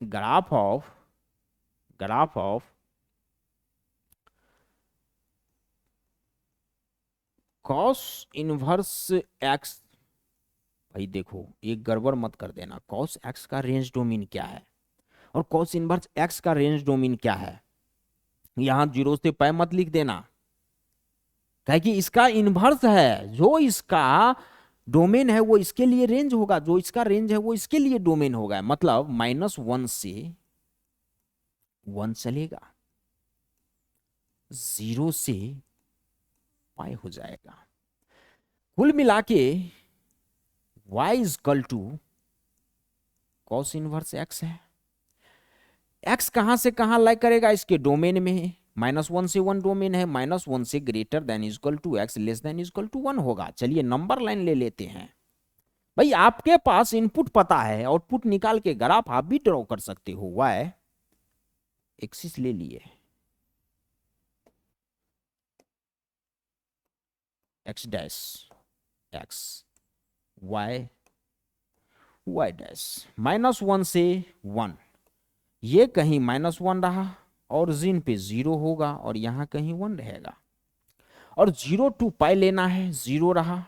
Graph of cos inverse x. भाई देखो, एक गड़बड़ मत कर देना, कॉस एक्स का रेंज डोमेन क्या है और कॉस इनवर्स एक्स का रेंज डोमेन क्या है, यहां 0 से पाई मत लिख देना, क्या कि इसका इनवर्स है। जो इसका डोमेन है वो इसके लिए रेंज होगा, जो इसका रेंज है वो इसके लिए डोमेन होगा। मतलब -1 से 1 चलेगा, 0 से पाई हो जाएगा। कुल मिला के y equal to cos inverse x है। x कहां से कहां लाई करेगा, इसके डोमेन में है, -1 से 1 डोमेन है, -1 से greater than equal to x less than equal to 1 होगा। चलिए नंबर लाइन ले लेते हैं। भाई आपके पास इनपुट पता है, आउटपुट निकाल के ग्राफ आप भी ड्रॉ कर सकते हो। y एक्सिस ले लिए, x dash x, y y dash, -1 से 1, ये कहीं -1 रहा, ओरिजिन पे 0 होगा और यहां कहीं 1 रहेगा। और 0 टू पाई लेना है, 0 रहा,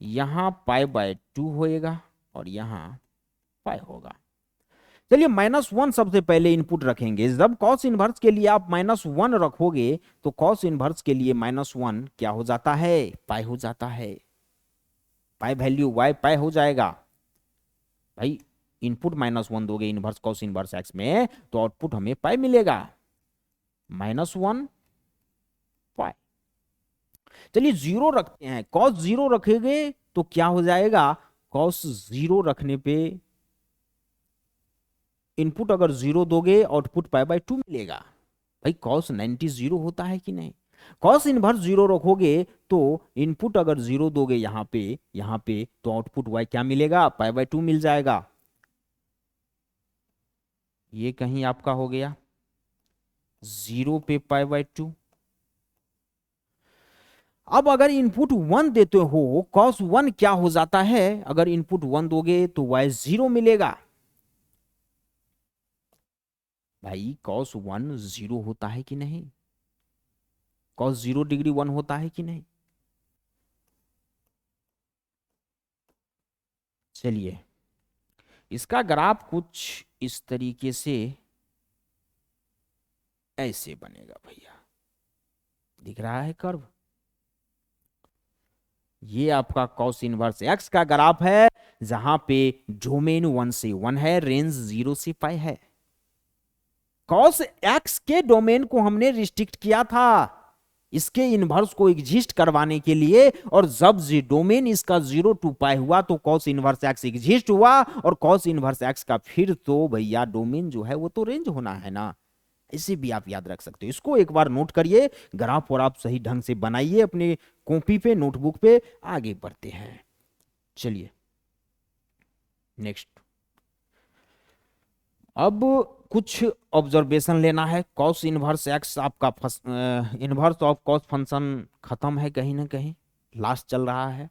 यहां पाई बाय 2 होएगा और यहां पाई होगा। चलिए -1 सबसे पहले इनपुट रखेंगे। जब कॉस इनवर्स के लिए आप -1 रखोगे तो कॉस इनवर्स के लिए -1 क्या हो जाता है, पाई हो जाता है। पाई वैल्यू y पाई हो जाएगा। भाई इनपुट -1 दोगे इनवर्स कॉस इनवर्स एक्स में तो आउटपुट हमें पाई मिलेगा, -1 पाई। चलिए 0 रखते हैं, कॉस 0 रखेंगे तो क्या हो जाएगा, कॉस 0 रखने पे इनपुट अगर 0 दोगे आउटपुट पाई बाय 2 मिलेगा। भाई कॉस 90 0 होता है कि नहीं। कॉस इनवर्स 0 रखोगे तो इनपुट अगर 0 दोगे यहां पे तो आउटपुट y क्या मिलेगा, पाई बाय 2 मिल जाएगा। ये कहीं आपका हो गया 0 पे पाई बाय 2। अब अगर इनपुट 1 देते हो, cos 1 क्या हो जाता है, अगर इनपुट 1 दोगे तो y 0 मिलेगा। भाई cos 1 0 होता है कि नहीं, cos 0 डिग्री 1 होता है कि नहीं। चलिए इसका ग्राफ कुछ इस तरीके से ऐसे बनेगा भैया, दिख रहा है कर्व। ये आपका कॉस इनवर्स एक्स का ग्राफ है, जहां पे डोमेन 1 से 1 है, रेंज 0 से पाई है। कॉस एक्स के डोमेन को हमने रिस्ट्रिक्ट किया था इसके इनवर्स को एग्जिस्ट करवाने के लिए, और जब डोमेन इसका 0 टू पाई हुआ तो कॉस इनवर्स एक्स एग्जिस्ट हुआ, और कॉस इनवर्स एक्स का फिर तो भैया डोमेन जो है वो तो रेंज होना है ना। इसे भी आप याद रख सकते हो, इसको एक बार नोट करिए ग्राफ और आप सही ढंग से बनाइए अपने कॉपी पे नोटबुक पे। आगे बढ़ते हैं, चलिए नेक्स्ट। अब कुछ ऑब्जर्वेशन लेना है। कॉस इनवर्स एक्स आपका इनवर्स ऑफ कॉस फंक्शन खत्म है कहीं ना कहीं, लास्ट चल रहा है।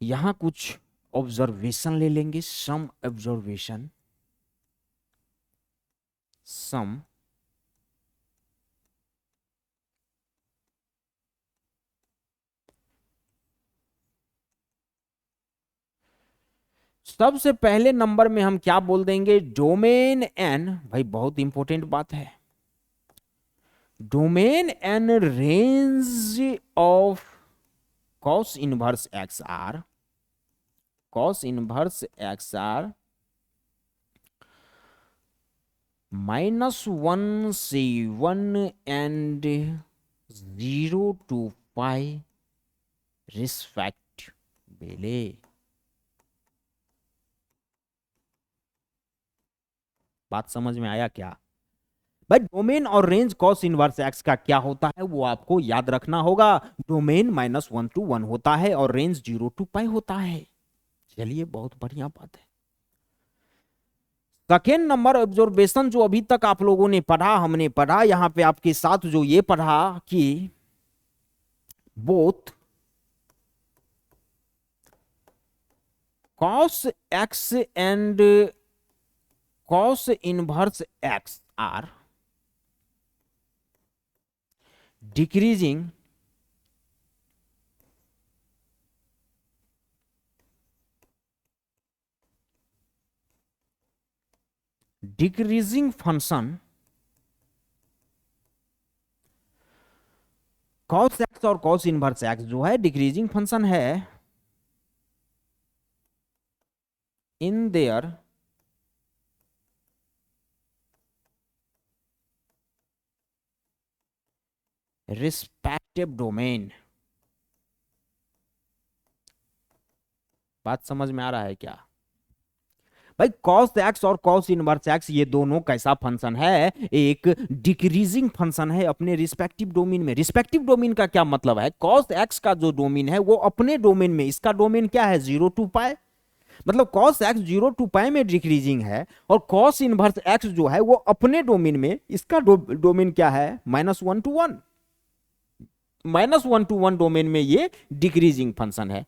यहां कुछ ऑब्जर्वेशन ले लेंगे, सम ऑब्जर्वेशन, सम सबसे पहले नंबर में हम क्या बोल देंगे, डोमेन एन, भाई बहुत इंपॉर्टेंट बात है, domain and range of cos inverse x are, cos inverse x are -1 से 1 एंड 0 to पाई रिस्पेक्टिवली। बात समझ में आया क्या भाई? डोमेन और रेंज कॉस इनवर्स एक्स का क्या होता है वो आपको याद रखना होगा। डोमेन -1 to 1 होता है और रेंज 0 to पाई होता है। चलिए बहुत बढ़िया बात है। सेकेंड नंबर ऑब्जर्वेशन जो अभी तक आप लोगों ने पढ़ा, हमने पढ़ा यहां पे आपके साथ जो ये पढ़ा कि both cos x and cos inverse x are decreasing function cos x और cos इनवर्स x जो है डिक्रीजिंग फंक्शन है इन देयर रिस्पेक्टिव डोमेन। बात समझ में आ रहा है क्या भाई? cos x और cos इनवर्स x ये दोनों कैसा फंक्शन है, एक डिक्रीजिंग फंक्शन है अपने रिस्पेक्टिव डोमेन में। रिस्पेक्टिव डोमेन का क्या मतलब है? cos x का जो डोमेन है वो अपने डोमेन में, इसका डोमेन क्या है 0 to पाई, मतलब cos x 0 to पाई में डिक्रीजिंग है और cos इनवर्स x जो है वो अपने डोमेन में, इसका डोमेन क्या है -1 to 1, -1 to 1 डोमेन में ये डिक्रीजिंग फंक्शन है।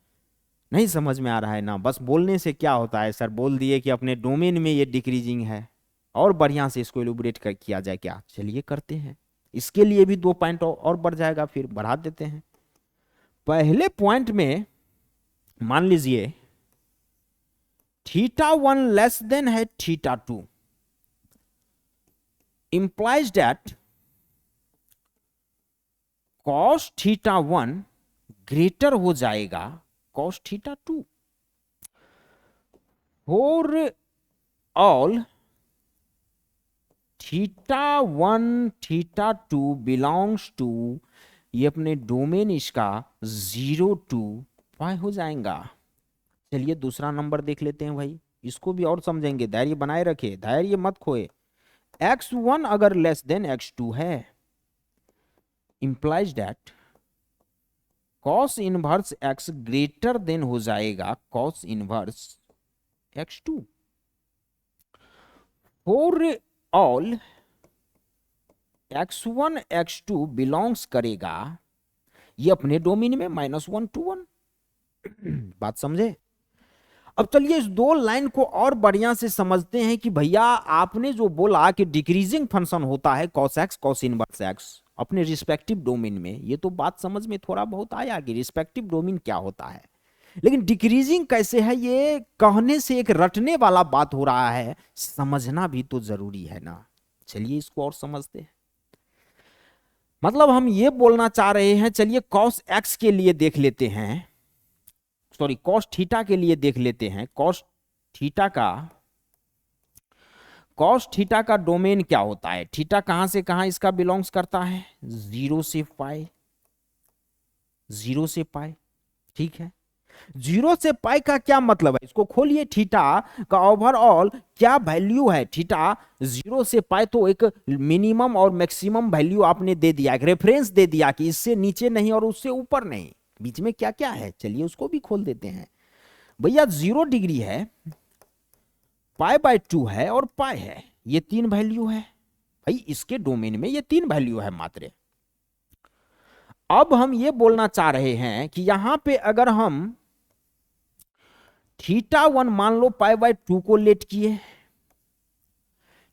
नहीं समझ में आ रहा है ना? बस बोलने से क्या होता है, सर बोल दिए कि अपने डोमेन में ये डिक्रीजिंग है, और बढ़िया से इसको एलुबरेट किया जाए क्या? चलिए करते हैं। इसके लिए भी 2 पॉइंट और बढ़ जाएगा, फिर बढ़ा देते हैं। पहले पॉइंट में मान लीजिए θ1 लेस देन है θ2, इंप्लाइज दैट cos θ1 ग्रेटर हो जाएगा cos θ2 for all θ1 θ2 belongs to, ये अपने डोमेन इसका 0 to पाई हो जाएगा। चलिए दूसरा नंबर देख लेते हैं भाई, इसको भी और समझेंगे, धैर्य बनाए रखे, धैर्य मत खोए। x1 अगर लेस देन x2 है, implies that cos inverse x greater than हो जाएगा cos inverse x2 for all x1 x2 belongs करेगा, ये अपने डोमेन में -1 to 1। बात समझे? अब चलिए इस 2 लाइन को और बढ़िया से समझते हैं कि भैया आपने जो बोला कि डिक्रीजिंग फंक्शन होता है cos x cos inverse x अपने रिस्पेक्टिव डोमेन में, ये तो बात समझ में थोड़ा बहुत आया कि रिस्पेक्टिव डोमेन क्या होता है, लेकिन डिक्रीजिंग कैसे है ये कहने से एक रटने वाला बात हो रहा है, समझना भी तो जरूरी है ना। चलिए इसको और समझते हैं। मतलब हम ये बोलना चाह रहे हैं, चलिए cos x के लिए देख लेते हैं, सॉरी cos थीटा के लिए देख लेते हैं। cos थीटा का डोमेन क्या होता है? थीटा कहां से कहां इसका बिलोंग्स करता है? 0 से पाई, 0 से पाई, ठीक है। 0 से पाई का क्या मतलब है? इसको खोलिए, थीटा का ओवरऑल क्या वैल्यू है? थीटा 0 से पाई तो एक मिनिमम और मैक्सिमम वैल्यू आपने दे दिया, एक रेफरेंस दे दिया कि इससे नीचे नहीं और उससे ऊपर नहीं, बीच में क्या क्या है, चलिए उसको भी खोल देते हैं। भैया 0 डिग्री है, π/2 है और पाई है, ये 3 वैल्यू है भाई, इसके डोमेन में ये 3 वैल्यू है मात्र। अब हम ये बोलना चाह रहे हैं कि यहां पे अगर हम θ1 मान लो π/2 को लेट किए,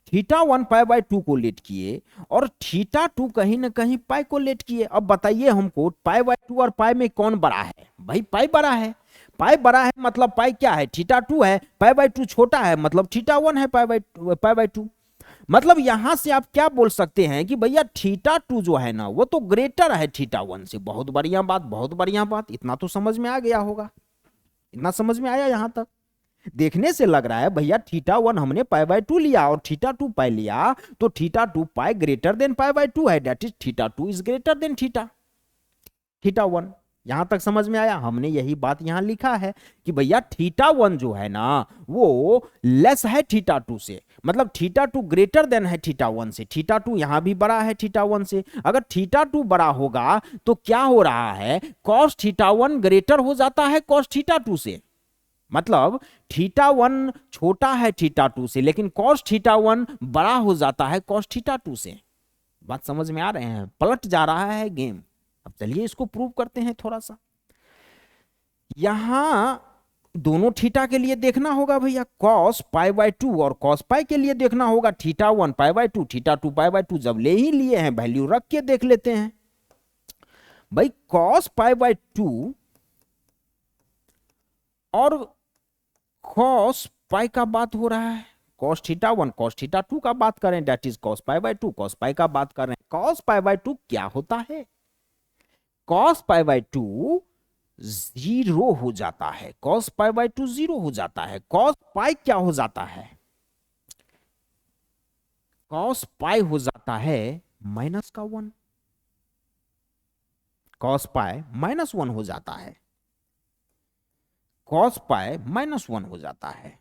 θ1 π/2 को लेट किए और θ2 कहीं ना कहीं पाई को लेट किए। अब बताइए हमको π/2 और पाई में कौन बड़ा है? भाई पाई बड़ा है। पाई बड़ा है मतलब पाई क्या है? θ2 है। π/2 छोटा है मतलब θ1 है π/2। मतलब यहां से आप क्या बोल सकते हैं कि भैया θ2 जो है ना वो तो ग्रेटर है θ1 से। बहुत बढ़िया बात, बहुत बढ़िया बात, इतना तो समझ में आ गया होगा। इतना समझ में आया? यहां तक देखने से लग रहा है भैया θ1 हमने π/2 लिया और θ2 पाई लिया, तो θ2 पाई ग्रेटर देन π/2 है, that is θ2 is greater than θ1। यहां तक समझ में आया? हमने यही बात यहां लिखा है कि भैया θ1 जो है ना वो लेस है θ2 से, मतलब θ2 ग्रेटर देन है θ1 से। θ2 यहां भी बड़ा है θ1 से। अगर θ2 बड़ा होगा तो क्या हो रहा है? cos θ1 ग्रेटर हो जाता है cos θ2 से। मतलब θ1 छोटा है θ2 से, लेकिन cos θ1 बड़ा हो जाता है cos θ2 से। बात समझ में आ रहे हैं? पलट जा रहा है गेम। अब चलिए इसको प्रूव करते हैं थोड़ा सा। यहां दोनों थीटा के लिए देखना होगा भैया cos π/2 और cos पाई के लिए देखना होगा θ1 π/2 θ2 π/2। जब ले ही लिए हैं वैल्यू रख के देख लेते हैं भाई। cos π/2 और cos पाई का बात हो रहा है, cos θ1 cos θ2 का बात करें, दैट इज cos π/2 cos पाई का बात कर रहे हैं। cos π/2 क्या होता है? cos π/2 जीरो हो जाता है। cos π/2 जीरो हो जाता है। cos पाई क्या हो जाता है? cos पाई हो जाता है -1। cos पाई -1 हो जाता है। cos पाई -1 हो जाता है।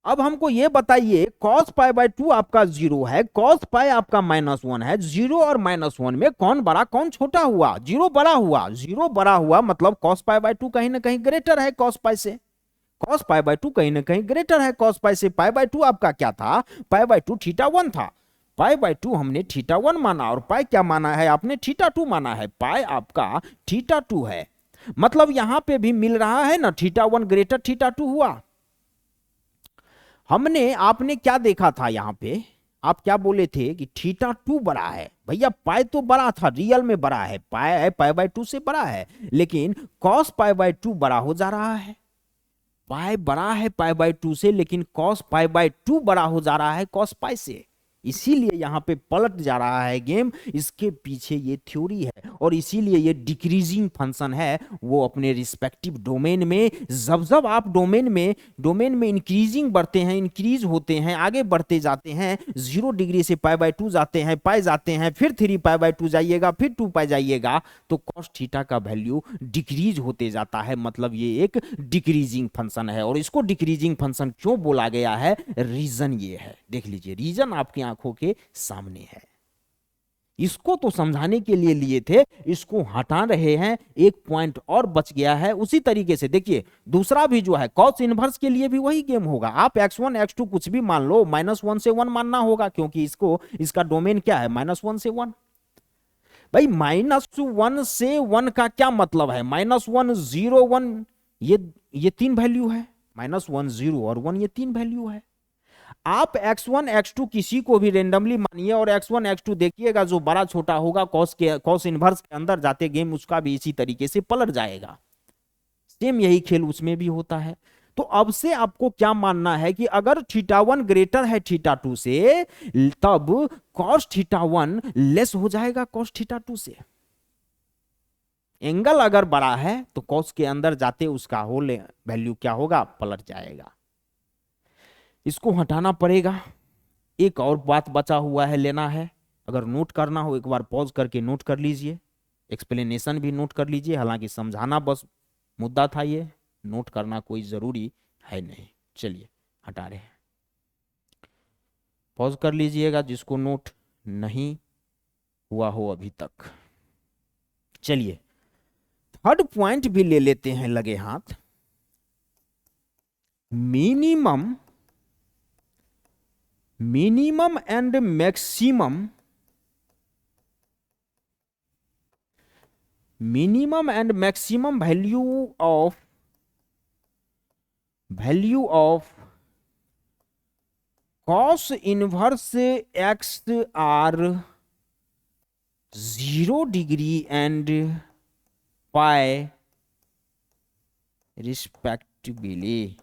अब हमको ये बताइए cos π/2 आपका जीरो है, cos पाई आपका -1 है। जीरो और -1 में कौन बड़ा कौन छोटा हुआ? जीरो बड़ा हुआ। जीरो बड़ा हुआ मतलब cos π/2 कहीं ना कहीं ग्रेटर है cos पाई से। cos π/2 कहीं ना कहीं ग्रेटर है cos पाई से। π/2 आपका क्या था? π/2 θ1 था। π/2 हमने θ1 माना और पाई क्या माना है आपने? θ2 माना है। पाई आपका θ2 है। मतलब यहां पे भी मिल रहा है ना, θ1 ग्रेटर θ2 हुआ। हमने आपने क्या देखा था यहां पे? आप क्या बोले थे कि θ2 बड़ा है। भैया पाई तो बड़ा था, रियल में बड़ा है, पाई π/2 से बड़ा है, लेकिन cos π/2 बड़ा हो जा रहा है। पाई बड़ा है π/2 से, लेकिन cos π/2 बड़ा हो जा रहा है cos पाई से। इसीलिए यहां पे पलट जा रहा है गेम। इसके पीछे ये थ्योरी है और इसीलिए ये डिक्रीजिंग फंक्शन है। वो अपने रिस्पेक्टिव डोमेन में जब जब आप डोमेन में इंक्रीजिंग बढ़ते हैं, इंक्रीज होते हैं, आगे बढ़ते जाते हैं, 0 डिग्री से π/2 जाते हैं, पाई जाते हैं, फिर 3 π/2 जाइएगा, फिर 2 पाई जाइएगा, तो cos थीटा का वैल्यू डिक्रीज होते जाता है। मतलब ये एक डिक्रीजिंग फंक्शन है। और इसको डिक्रीजिंग फंक्शन क्यों बोला गया है? रीजन ये है, देख लीजिए, रीजन आपकी आंखों के सामने है। इसको तो समझाने के लिए लिए थे, इसको हटा रहे हैं, एक पॉइंट और बच गया है। उसी तरीके से देखिए दूसरा भी जो है cos इनवर्स के लिए भी वही गेम होगा। आप x1 x2 कुछ भी मान लो, -1 से 1 मानना होगा, क्योंकि इसका डोमेन क्या है? -1 से 1। भाई -1 से 1 का क्या मतलब है? -1 0 1 ये 3 वैल्यू है। -1 0 और 1 ये 3 वैल्यू है। आप x1 x2 किसी को भी रेंडमली मानिए और x1 x2 देखिएगा, जो बड़ा छोटा होगा cos इनवर्स के अंदर जाते गेम उसका भी इसी तरीके से पलट जाएगा। सेम यही खेल उसमें भी होता है। तो अब से आपको क्या मानना है कि अगर θ1 ग्रेटर है θ2 से, तब cos θ1 लेस हो जाएगा cos θ2 से। एंगल अगर बड़ा है तो cos के अंदर जाते उसका होल वैल्यू क्या होगा? पलट जाएगा। इसको हटाना पड़ेगा। एक और बात बचा हुआ है, लेना है। अगर नोट करना हो एक बार पॉज करके नोट कर लीजिए, एक्सप्लेनेशन भी नोट कर लीजिए। हालांकि समझाना बस मुद्दा था, ये नोट करना कोई जरूरी है नहीं। चलिए हटा रहे हैं, पॉज कर लीजिएगा जिसको नोट नहीं हुआ हो अभी तक। चलिए थर्ड पॉइंट भी ले लेते हैं लगे हाथ। Minimum minimum and maximum, minimum and maximum value of cos inverse x are 0 degree and pi respectively.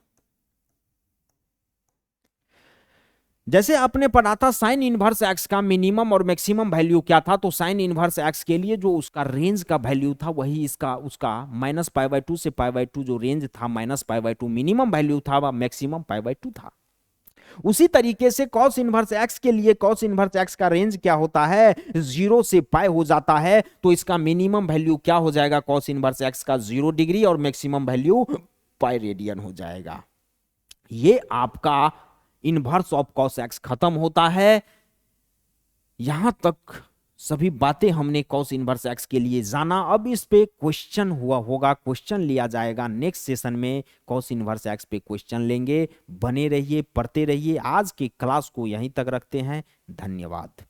जैसे आपने पढ़ा था साइन इनवर्स एक्स का मिनिमम और मैक्सिमम वैल्यू क्या था, तो साइन इनवर्स एक्स के लिए जो उसका रेंज का वैल्यू था वही इसका उसका -π/2 से π/2 जो रेंज था -π/2 मिनिमम वैल्यू था, मैक्सिमम π/2 था। उसी तरीके से cos इनवर्स एक्स के लिए cos इनवर्स एक्स का रेंज क्या होता है, 0 से पाई हो जाता है, तो इसका मिनिमम वैल्यू क्या हो जाएगा cos इनवर्स एक्स का 0 डिग्री और मैक्सिमम वैल्यू पाई रेडियन हो जाएगा। ये आपका इनवर्स ऑफ cos एक्स खत्म होता है। यहां तक सभी बातें हमने cos इनवर्स एक्स के लिए जाना। अब इस पे क्वेश्चन होगा, क्वेश्चन लिया जाएगा नेक्स्ट सेशन में। cos इनवर्स एक्स पे क्वेश्चन लेंगे। बने रहिए, पढ़ते रहिए। आज की क्लास को यहीं तक रखते हैं। धन्यवाद।